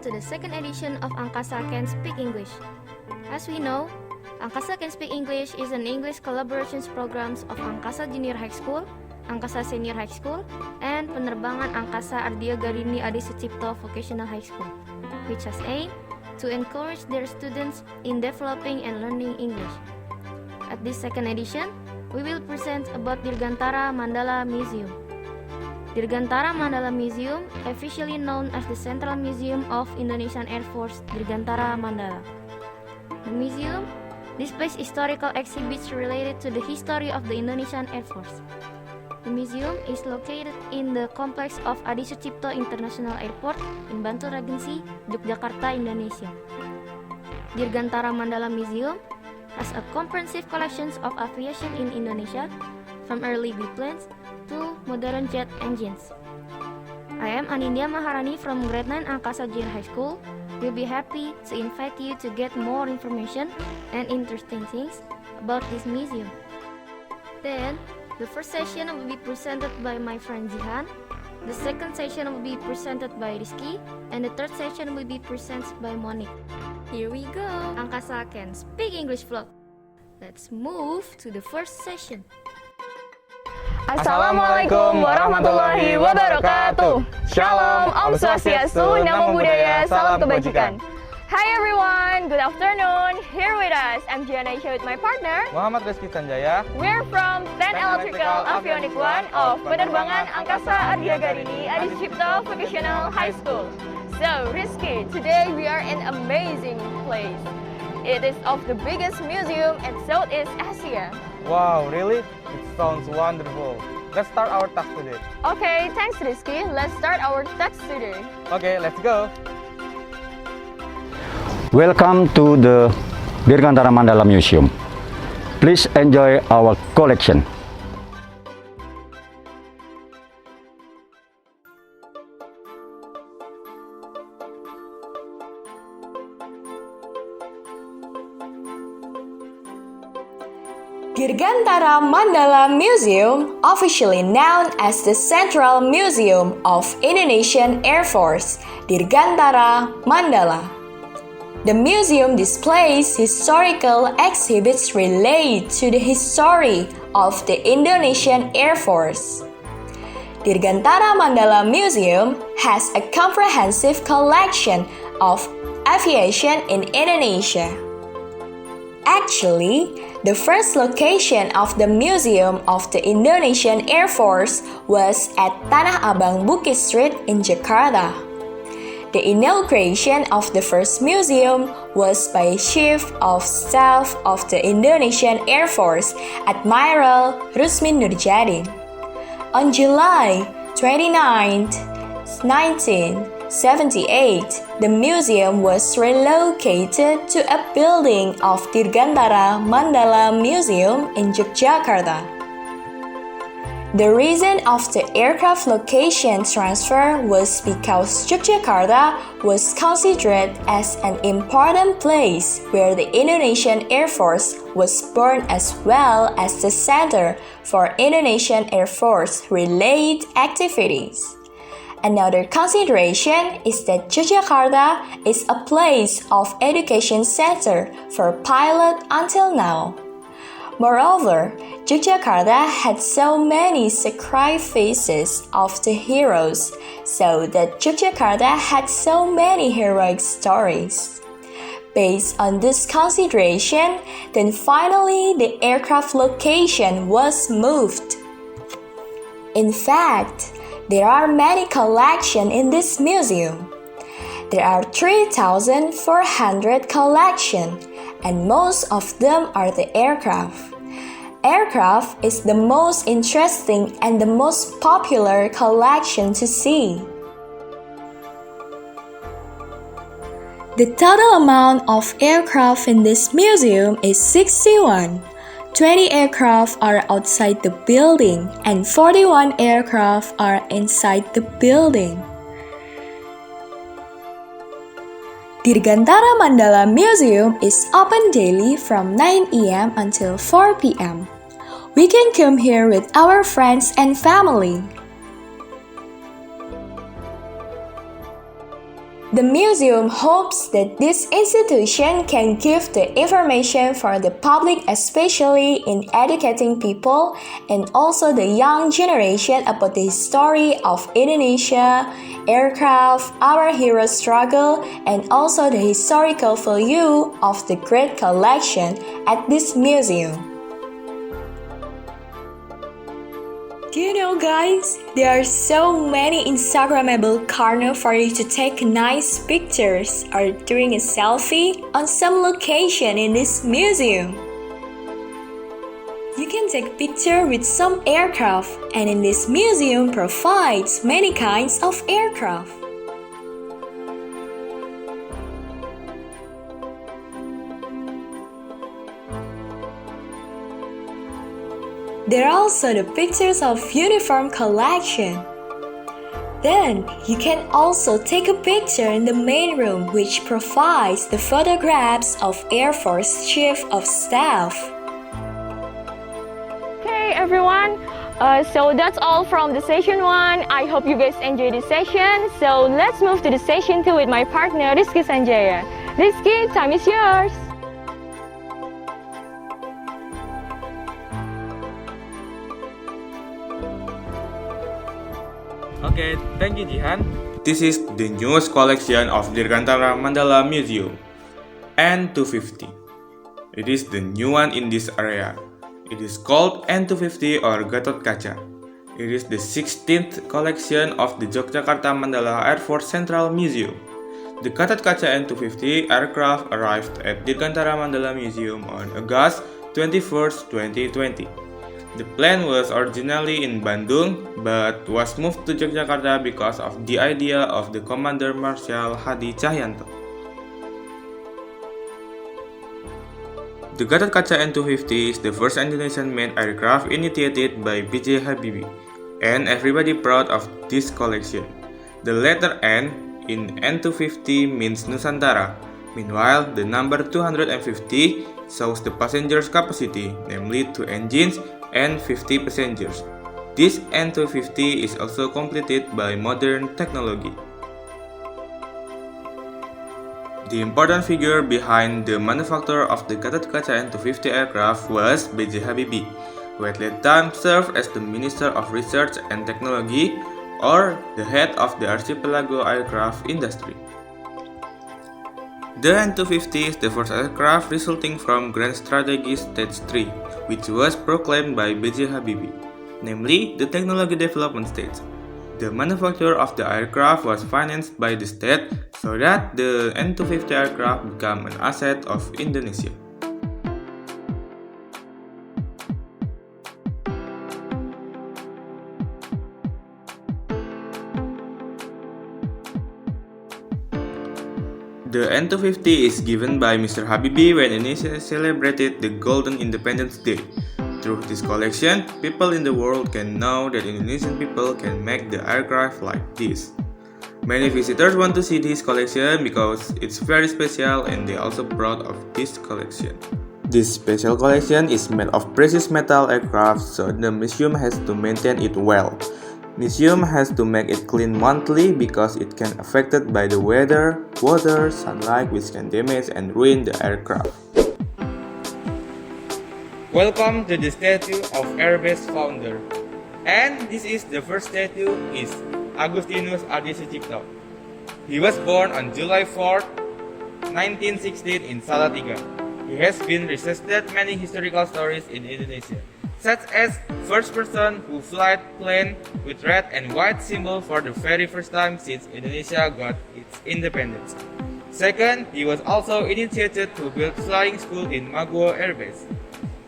to the second edition of Angkasa Can Speak English. As we know, Angkasa Can Speak English is an English collaborations programs of Angkasa Junior High School, Angkasa Senior High School, and Penerbangan Angkasa Adisutjipto Vocational High School, which has aimed to encourage their students in developing and learning English. At this second edition, we will present about Dirgantara Mandala Museum. Dirgantara Mandala Museum, officially known as the Central Museum of Indonesian Airforce Dirgantara Mandala. The museum displays historical exhibits related to the history of the Indonesian Air Force. The museum is located in the complex of Adisutjipto International Airport in Bantul Regency, Yogyakarta, Indonesia. Dirgantara Mandala Museum has a comprehensive collection of aviation in Indonesia, from early biplanes to modern jet engines. I am Anindya Maharani from grade 9 Angkasa Junior High School. We'll be happy to invite you to get more information and interesting things about this museum. Then, the first session will be presented by my friend Jihan, the second session will be presented by Rizky, and the third session will be presented by Monique. Here we go! Angkasa Can Speak English vlog. Let's move to the first session. Assalamualaikum warahmatullahi wabarakatuh. Shalom, Om Swastiastu, Namo Buddhaya, Salam Kebajikan. Hi everyone, good afternoon. Here with us, I'm Giana Isha with my partner Muhammad Rizky Sanjaya. We're from 10 Electrical Avionic 1 of Penerbangan Angkasa Adisutjipto Vocational High School. So Rizky, today we are in an amazing place. It is of the biggest museum in Southeast Asia. Wow, really? It sounds wonderful. Let's start our task today. Okay, thanks Rizky. Let's start our text today. Okay, let's go. Welcome to the Dirgantara Mandala Museum. Please enjoy our collection. Dirgantara Mandala Museum, officially known as the Central Museum of Indonesian Air Force, Dirgantara Mandala. The museum displays historical exhibits related to the history of the Indonesian Air Force. Dirgantara Mandala Museum has a comprehensive collection of aviation in Indonesia. Actually, the first location of the Museum of the Indonesian Air Force was at Tanah Abang Bukit Street in Jakarta. The inauguration of the first museum was by Chief of Staff of the Indonesian Air Force, Admiral Rusmin Nurjadin. On July 29, 1978, the museum was relocated to a building of Dirgantara Mandala Museum in Yogyakarta. The reason of the aircraft location transfer was because Yogyakarta was considered as an important place where the Indonesian Air Force was born, as well as the center for Indonesian Air Force related activities. Another consideration is that Yogyakarta is a place of education center for pilots until now. Moreover, Yogyakarta had so many sacrifices of the heroes, so that Yogyakarta had so many heroic stories. Based on this consideration, then finally the aircraft location was moved. In fact, there are many collections in this museum. There are 3,400 collections, and most of them are the aircraft. Aircraft is the most interesting and the most popular collection to see. The total amount of aircraft in this museum is 61. 20 aircraft are outside the building and 41 aircraft are inside the building. Dirgantara Mandala Museum is open daily from 9 a.m. until 4 p.m. We can come here with our friends and family. The museum hopes that this institution can give the information for the public, especially in educating people and also the young generation about the history of Indonesia, aircraft, our hero struggle, and also the historical value of the great collection at this museum. Do you know, guys, there are so many Instagrammable corners for you to take nice pictures or doing a selfie on some location in this museum. You can take picture with some aircraft, and in this museum provides many kinds of aircraft. There are also the pictures of uniform collection. Then, you can also take a picture in the main room, which provides the photographs of Airforce Chief of Staff. Okay, everyone. So that's all from the session 1. I hope you guys enjoyed this session. So let's move to the session 2 with my partner, Rizky Sanjaya. Rizky, time is yours. Okay, thank you Jihan. This is the newest collection of Dirgantara Mandala Museum, N250. It is the new one in this area. It is called N250 or Gatot Kaca. It is the 16th collection of the Yogyakarta Mandala Airforce Central Museum. The Gatot Kaca N250 aircraft arrived at Dirgantara Mandala Museum on August 21st, 2020. The plane was originally in Bandung, but was moved to Yogyakarta because of the idea of the Commander Marshal Hadi Cahyanto. The Gatot Kaca N250 is the first Indonesian-made aircraft initiated by B.J. Habibie, and everybody proud of this collection. The letter N in N250 means Nusantara. Meanwhile, the number 250 shows the passengers' capacity, namely 2 engines and 50 passengers. This N250 is also completed by modern technology. The important figure behind the manufacture of the Gatot Kaca N250 aircraft was B.J. Habibie, who at that time served as the Minister of Research and Technology, or the head of the archipelago aircraft industry. The N250 is the first aircraft resulting from Grand Strategy Stage 3, which was proclaimed by B.J. Habibie, namely the technology development stage. The manufacture of the aircraft was financed by the state so that the N250 aircraft became an asset of Indonesia. The N250 is given by Mr. Habibie when Indonesia celebrated the Golden Independence Day. Through this collection, people in the world can know that Indonesian people can make the aircraft like this. Many visitors want to see this collection because it's very special and they are also proud of this collection. This special collection is made of precious metal aircraft, so the museum has to maintain it well. Museum has to make it clean monthly because it can affected by the weather, water, sunlight which can damage and ruin the aircraft. Welcome to the statue of Airbase founder. And this is the first statue is Agustinus Adisutjipto. He was born on July 4, 1916 in Salatiga. He has been researched many historical stories in Indonesia, such as first person who flight plane with red and white symbol for the very first time since Indonesia got its independence. Second, he was also initiated to build flying school in Maguwo Air Base.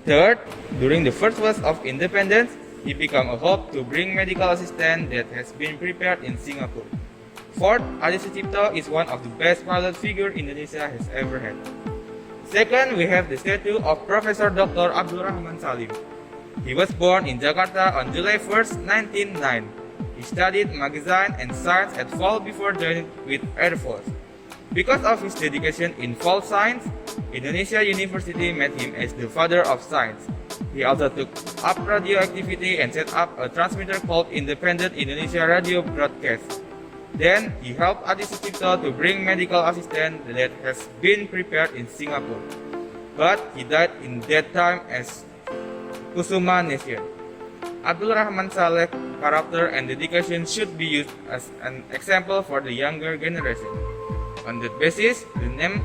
Third, during the first wave of independence, he became a hope to bring medical assistance that has been prepared in Singapore. Fourth, Adisutjipto is one of the best pilot figure Indonesia has ever had. Second, we have the statue of Professor Dr. Abdul Rahman Salim. He was born in Jakarta on July 1st, 1909. He studied magazine and science at fall before joining with Airforce. Because of his dedication in fall science, Indonesia University made him as the father of science. He also took up radioactivity and set up a transmitter called Independent Indonesia Radio Broadcast. Then he helped Adisutjipto to bring medical assistance that has been prepared in Singapore. But he died in that time as Kusuma Nation. Abdul Rahman Saleh character and dedication should be used as an example for the younger generation. On that basis, the name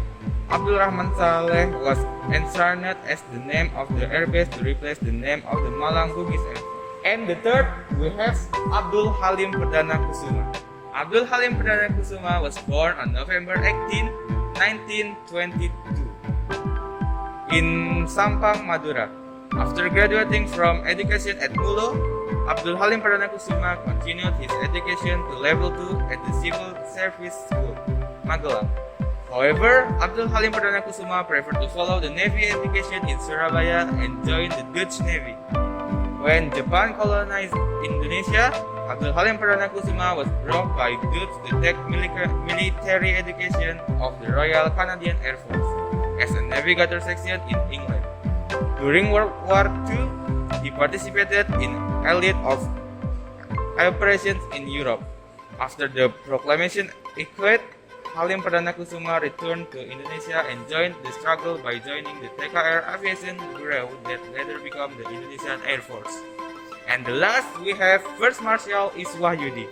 Abdul Rahman Saleh was inserted as the name of the airbase to replace the name of the Malang Bugis Airport. And the third, we have Abdul Halim Perdana Kusuma. Abdul Halim Perdana Kusuma was born on November 18, 1922 in Sampang, Madura. After graduating from education at Mulo, Abdul Halim Perdana Kusuma continued his education to level 2 at the Civil Service School, Mandala. However, Abdul Halim Perdana Kusuma preferred to follow the Navy education in Surabaya and join the Dutch Navy. When Japan colonized Indonesia, Abdul Halim Perdana Kusuma was brought by Dutch to take military education of the Royal Canadian Air Force as a navigator section in England. During World War II, he participated in elite of operations in Europe. After the proclamation equate, Halim Perdana Kusuma returned to Indonesia and joined the struggle by joining the TKR Aviation Bureau that later became the Indonesian Air Force. And the last, we have First Marshal Iswahyudi.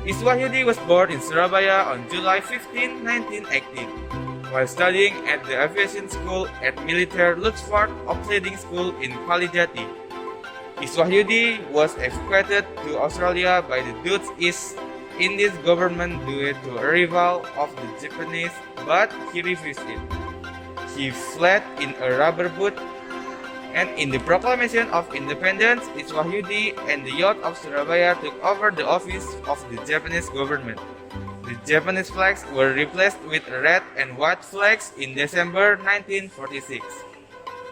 Iswahyudi was born in Surabaya on July 15, 1918. While studying at the aviation school at Military Luxford Operating School in Kalijati, Iswahyudi was evacuated to Australia by the Dutch East Indies government due to a rival of the Japanese, but he refused it. He fled in a rubber boat, and in the proclamation of independence, Iswahyudi and the youth of Surabaya took over the office of the Japanese government. The Japanese flags were replaced with red and white flags in December 1946.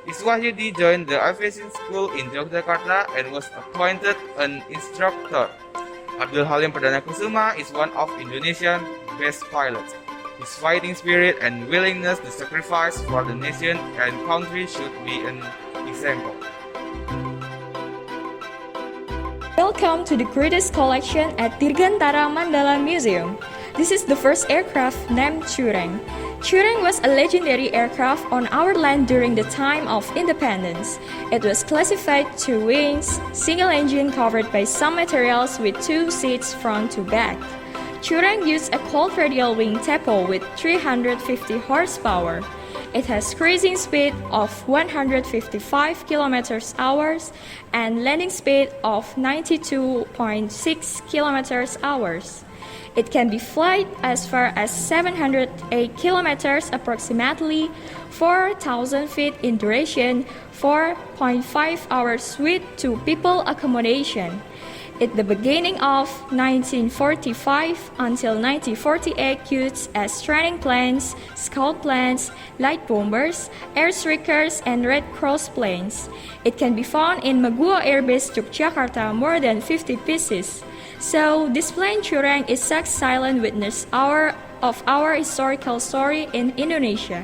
Iswahyudi joined the aviation school in Yogyakarta and was appointed an instructor. Abdul Halim Perdana Kusuma is one of Indonesia's best pilots. His fighting spirit and willingness to sacrifice for the nation and country should be an example. Welcome to the greatest collection at Dirgantara Mandala Museum. This is the first aircraft named Cureng. Cureng was a legendary aircraft on our land during the time of independence. It was classified 2 wings, single engine covered by some materials with 2 seats front to back. Cureng used a cold radial wing tapo with 350 horsepower. It has cruising speed of 155 km/h and landing speed of 92.6 km/h. It can be flight as far as 708 kilometers approximately 4,000 feet in duration, 4.5 hours with 2 people accommodation. At the beginning of 1945 until 1948 used as training planes, scout planes, light bombers, air strikers, and Red Cross planes. It can be found in Magua Air Base, Yogyakarta, more than 50 pieces. So, this plane Cureng is such silent witness of our historical story in Indonesia.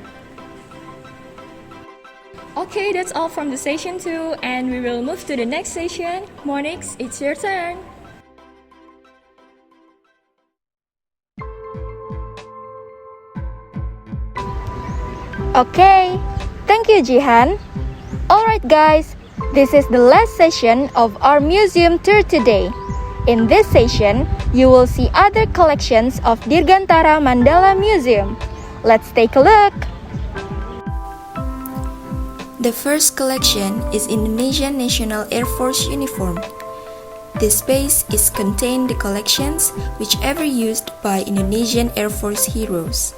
Okay, that's all from the session 2, and we will move to the next session. Monix, it's your turn. Okay, thank you Jihan. Alright guys, this is the last session of our museum tour today. In this session, you will see other collections of Dirgantara Mandala Museum. Let's take a look. The first collection is Indonesian National Air Force uniform. This space is contained the collections which ever used by Indonesian Air Force heroes.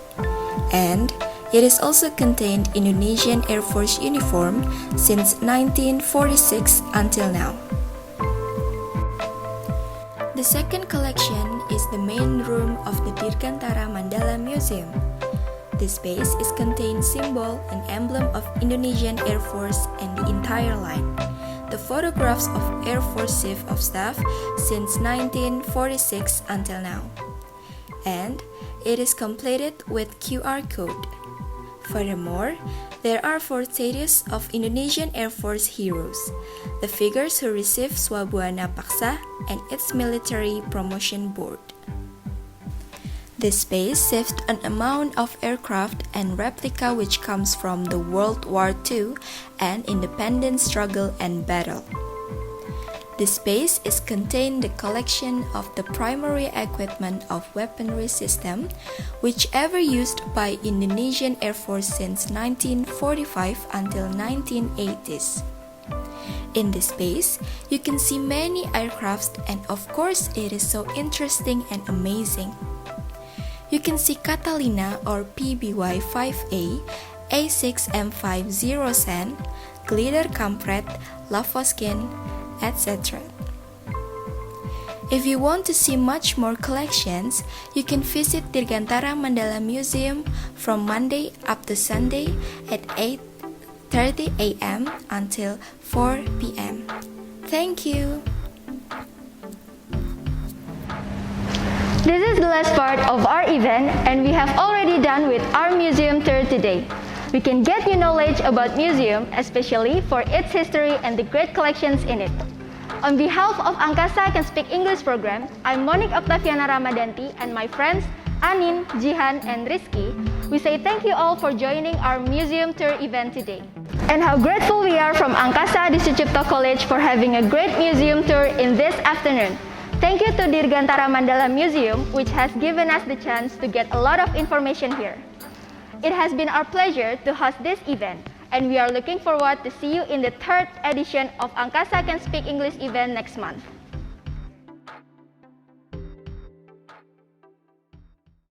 And it is also contained Indonesian Air Force uniform since 1946 until now. The second collection is the main room of the Dirgantara Mandala Museum. This space is contained symbol and emblem of Indonesian Air Force and the entire line. The photographs of Air Force Chief of Staff since 1946 until now. And it is completed with QR code. Furthermore, there are 4 statues of Indonesian Air Force heroes, the figures who received Swabuana Paksa and its military promotion board. This space saved an amount of aircraft and replica which comes from the World War II and independence struggle and battle. This space is contained the collection of the primary equipment of weaponry system, whichever used by Indonesian Airforce since 1945 until 1980s. In this space, you can see many aircrafts and of course it is so interesting and amazing. You can see Catalina or PBY-5A, A6M5 Sen, Glider Kampret, Lavoskin, etc. If you want to see much more collections, you can visit Dirgantara Mandala Museum from Monday up to Sunday at 8:30 a.m. until 4 p.m. Thank you! This is the last part of our event and we have already done with our museum tour today. We can get new knowledge about museum, especially for its history and the great collections in it. On behalf of Angkasa Can Speak English program, I'm Monique Octaviana Ramadanti and my friends Anin, Jihan, and Rizky. We say thank you all for joining our museum tour event today. And how grateful we are from Angkasa Adisutjipto College for having a great museum tour in this afternoon. Thank you to Dirgantara Mandala Museum, which has given us the chance to get a lot of information here. It has been our pleasure to host this event, and we are looking forward to see you in the 3rd edition of Angkasa Can Speak English event next month.